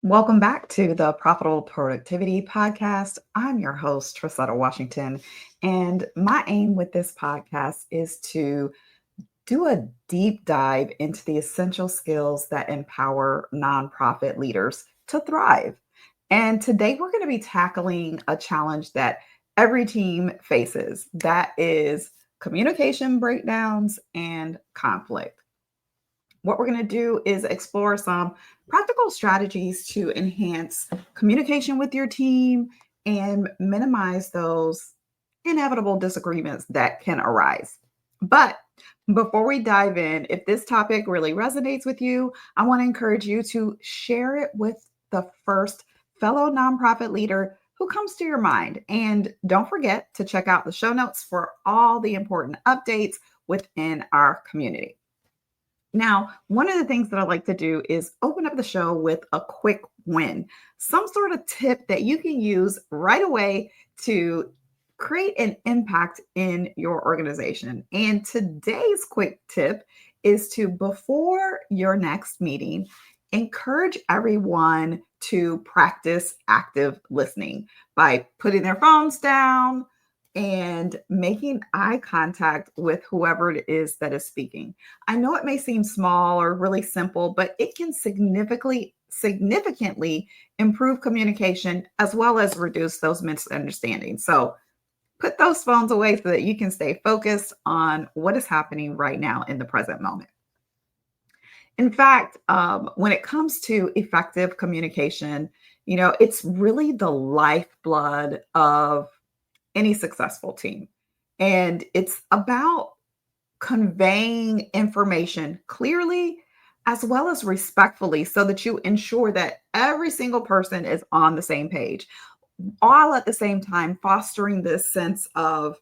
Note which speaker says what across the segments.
Speaker 1: Welcome back to the Profitable Productivity Podcast. I'm your host, Trasetta Washington, and my aim with this podcast is to do a deep dive into the essential skills that empower nonprofit leaders to thrive. And today we're going to be tackling a challenge that every team faces that is communication breakdowns and conflict. What we're going to do is explore some practical strategies to enhance communication with your team and minimize those inevitable disagreements that can arise. But before we dive in, if this topic really resonates with you, I want to encourage you to share it with the first fellow nonprofit leader who comes to your mind. And don't forget to check out the show notes for all the important updates within our community. Now, one of the things that I like to do is open up the show with a quick win, some sort of tip that you can use right away to create an impact in your organization. And today's quick tip is to, before your next meeting, encourage everyone to practice active listening by putting their phones down and making eye contact with whoever it is that is speaking. I know it may seem small or really simple, but it can significantly improve communication as well as reduce those misunderstandings. So put those phones away so that you can stay focused on what is happening right now in the present moment. In fact, when it comes to effective communication, it's really the lifeblood of any successful team. And it's about conveying information clearly as well as respectfully so that you ensure that every single person is on the same page, all at the same time fostering this sense of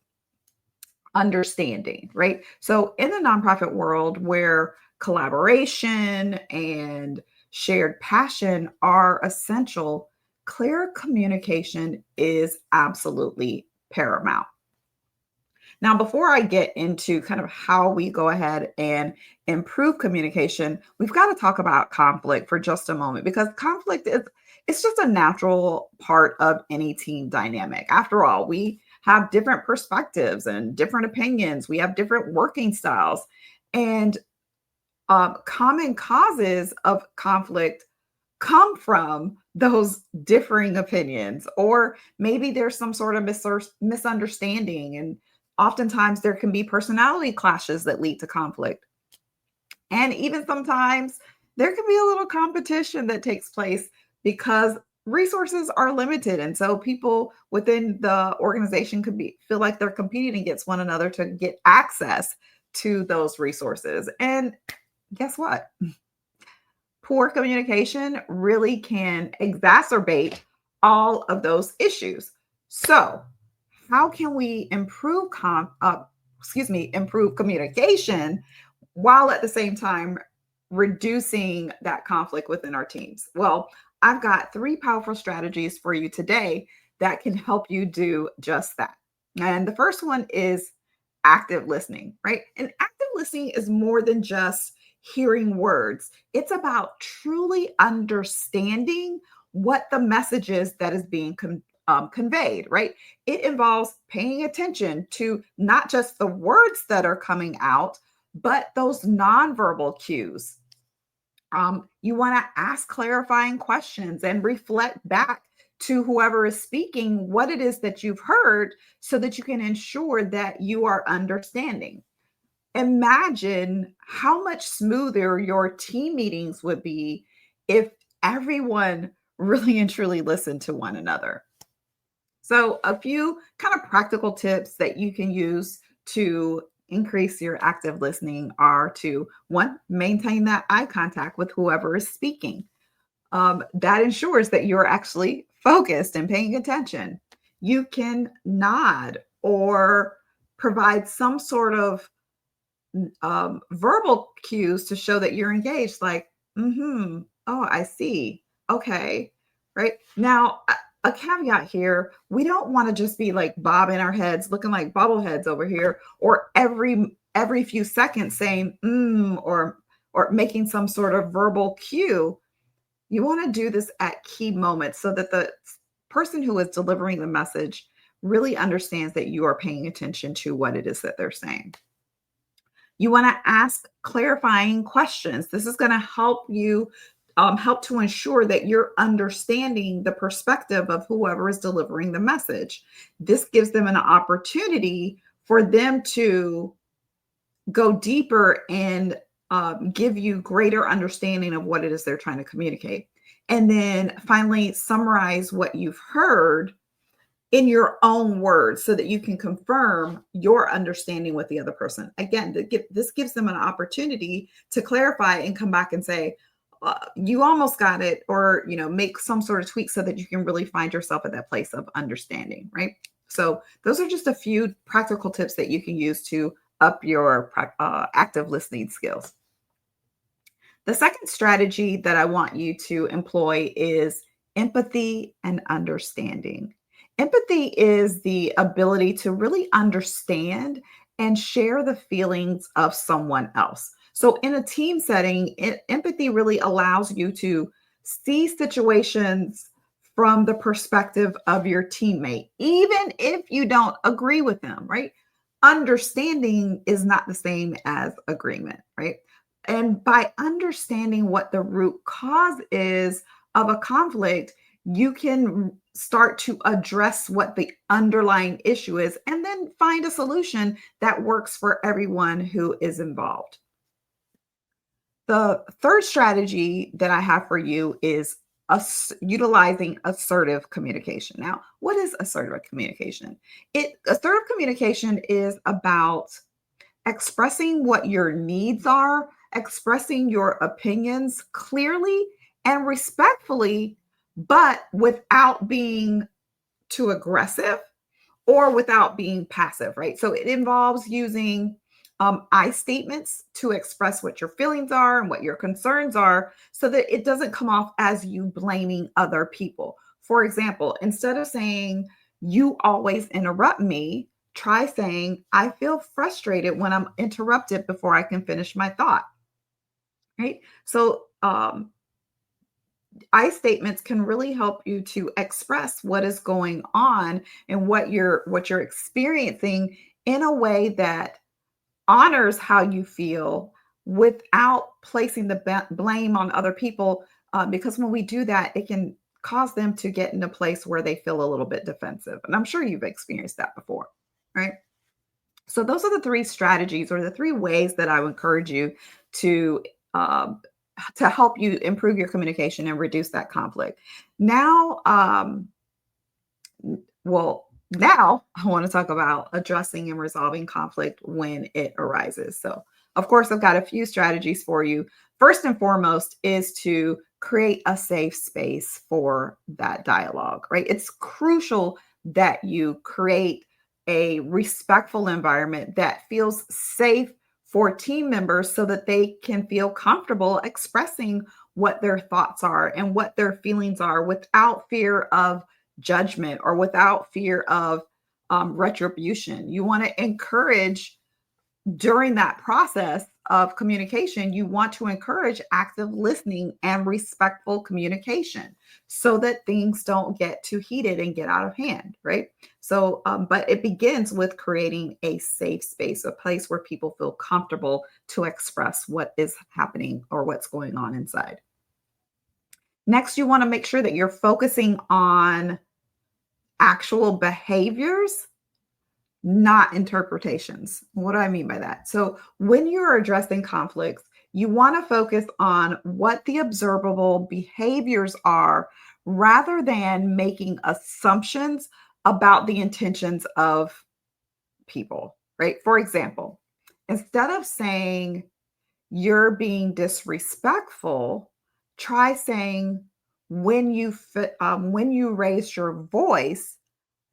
Speaker 1: understanding, right? So in the nonprofit world where collaboration and shared passion are essential, clear communication is absolutely paramount. Now, before I get into kind of how we go ahead and improve communication, we've got to talk about conflict for just a moment because conflict is it's just a natural part of any team dynamic. After all, we have different perspectives and different opinions. We have different working styles, and common causes of conflict come from those differing opinions, or maybe there's some sort of misunderstanding. And oftentimes there can be personality clashes that lead to conflict. And even sometimes there can be a little competition that takes place because resources are limited. And so people within the organization could feel like they're competing against one another to get access to those resources. And guess what? Poor communication really can exacerbate all of those issues. So, how can we improve communication while at the same time reducing that conflict within our teams? Well, I've got three powerful strategies for you today that can help you do just that. And the first one is active listening, right? And active listening is more than just hearing words. It's about truly understanding what the message is that is being conveyed, right? It involves paying attention to not just the words that are coming out, but those nonverbal cues. You want to ask clarifying questions and reflect back to whoever is speaking what it is that you've heard so that you can ensure that you are understanding. Imagine how much smoother your team meetings would be if everyone really and truly listened to one another. So, a few kind of practical tips that you can use to increase your active listening are to one, maintain that eye contact with whoever is speaking. That ensures that you're actually focused and paying attention. You can nod or provide some sort of verbal cues to show that you're engaged, like, oh, I see. Okay. Right. Now, a caveat here, we don't want to just be like bobbing our heads, looking like bobbleheads over here, or every few seconds saying or making some sort of verbal cue. You want to do this at key moments so that the person who is delivering the message really understands that you are paying attention to what it is that they're saying. You want to ask clarifying questions. This is going to help you help to ensure that you're understanding the perspective of whoever is delivering the message. This gives them an opportunity for them to go deeper and give you greater understanding of what it is they're trying to communicate. And then finally, summarize what you've heard in your own words so that you can confirm your understanding with the other person. Again, this gives them an opportunity to clarify and come back and say, you almost got it, or make some sort of tweak so that you can really find yourself at that place of understanding, right? So those are just a few practical tips that you can use to up your active listening skills. The second strategy that I want you to employ is empathy and understanding. Empathy is the ability to really understand and share the feelings of someone else. So, in a team setting, empathy really allows you to see situations from the perspective of your teammate, even if you don't agree with them, right? Understanding is not the same as agreement, right? And by understanding what the root cause is of a conflict, you can start to address what the underlying issue is and then find a solution that works for everyone who is involved. The third strategy that I have for you is utilizing assertive communication. Now, what is assertive communication? Assertive communication is about expressing what your needs are, expressing your opinions clearly and respectfully, but without being too aggressive or without being passive, right? So it involves using I statements to express what your feelings are and what your concerns are so that it doesn't come off as you blaming other people. For example, instead of saying, you always interrupt me, try saying, I feel frustrated when I'm interrupted before I can finish my thought, right? So, I statements can really help you to express what is going on and what you're experiencing in a way that honors how you feel without placing the blame on other people. Because when we do that, it can cause them to get in a place where they feel a little bit defensive. And I'm sure you've experienced that before, right? So those are the three strategies or the three ways that I would encourage you to um, to help you improve your communication and reduce that conflict. Now, now I want to talk about addressing and resolving conflict when it arises. So, of course, I've got a few strategies for you. First and foremost is to create a safe space for that dialogue, right? It's crucial that you create a respectful environment that feels safe for team members so that they can feel comfortable expressing what their thoughts are and what their feelings are without fear of judgment or without fear of retribution. You want to encourage during that process of communication, you want to encourage active listening and respectful communication so that things don't get too heated and get out of hand, right? So, but it begins with creating a safe space, a place where people feel comfortable to express what is happening or what's going on inside. Next, you want to make sure that you're focusing on actual behaviors, not interpretations. What do I mean by that? So, when you're addressing conflicts, you want to focus on what the observable behaviors are rather than making assumptions about the intentions of people, right? For example, instead of saying you're being disrespectful, try saying when you raised your voice,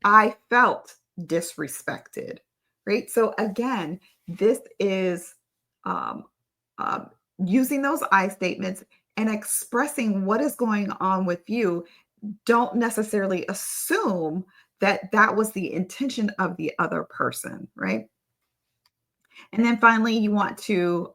Speaker 1: I felt disrespected, right? So again, this is um, um, using those I statements and expressing what is going on with you. Don't necessarily assume that that was the intention of the other person, right? And then finally, you want to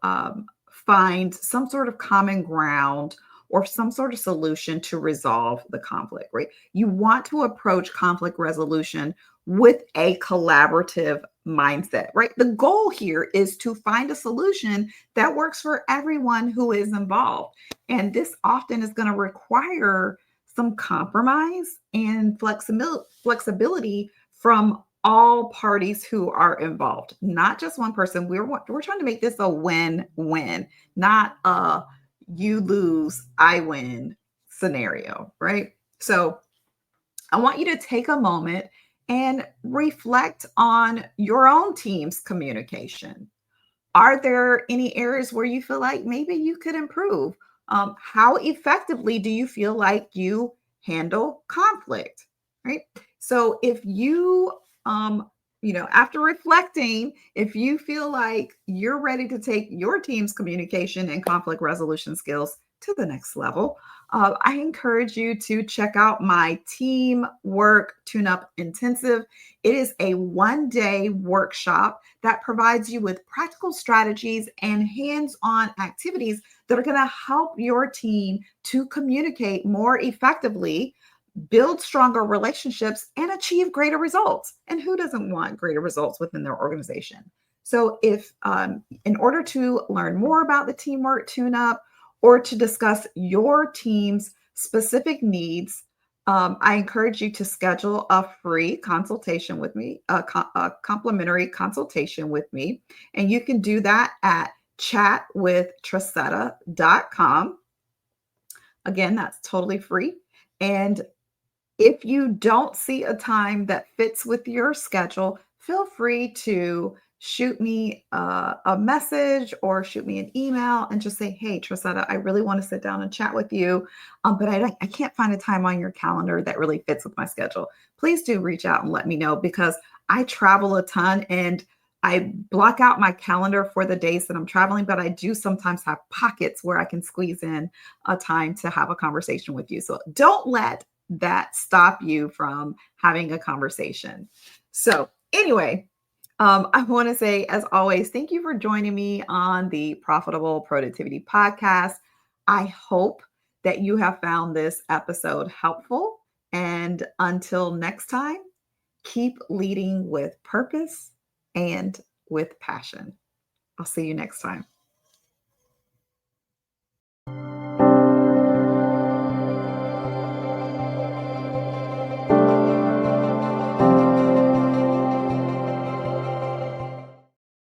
Speaker 1: find some sort of common ground or some sort of solution to resolve the conflict, right? You want to approach conflict resolution with a collaborative mindset, right? The goal here is to find a solution that works for everyone who is involved. And this often is going to require some compromise and flexibility from all parties who are involved, not just one person. We're trying to make this a win-win, not a you lose, I win scenario, right? So I want you to take a moment and reflect on your own team's communication. Are there any areas where you feel like maybe you could improve? How effectively do you feel like you handle conflict? Right. So if you, after reflecting, if you feel like you're ready to take your team's communication and conflict resolution skills to the next level, I encourage you to check out my Teamwork Tune Up Intensive. It is a 1-day workshop that provides you with practical strategies and hands-on activities that are going to help your team to communicate more effectively, build stronger relationships, and achieve greater results. And who doesn't want greater results within their organization? So if in order to learn more about the Teamwork Tune-Up or to discuss your team's specific needs, I encourage you to schedule a free consultation with me, a complimentary consultation with me. And you can do that at chatwithtrasetta.com. Again, that's totally free. And if you don't see a time that fits with your schedule, feel free to shoot me a message or shoot me an email and just say, hey, Trasetta, I really want to sit down and chat with you, but I can't find a time on your calendar that really fits with my schedule. Please do reach out and let me know, because I travel a ton and I block out my calendar for the days that I'm traveling, but I do sometimes have pockets where I can squeeze in a time to have a conversation with you. So don't let that stop you from having a conversation. So anyway, I want to say, as always, thank you for joining me on the Profitable Productivity Podcast. I hope that you have found this episode helpful. And until next time, keep leading with purpose and with passion. I'll see you next time.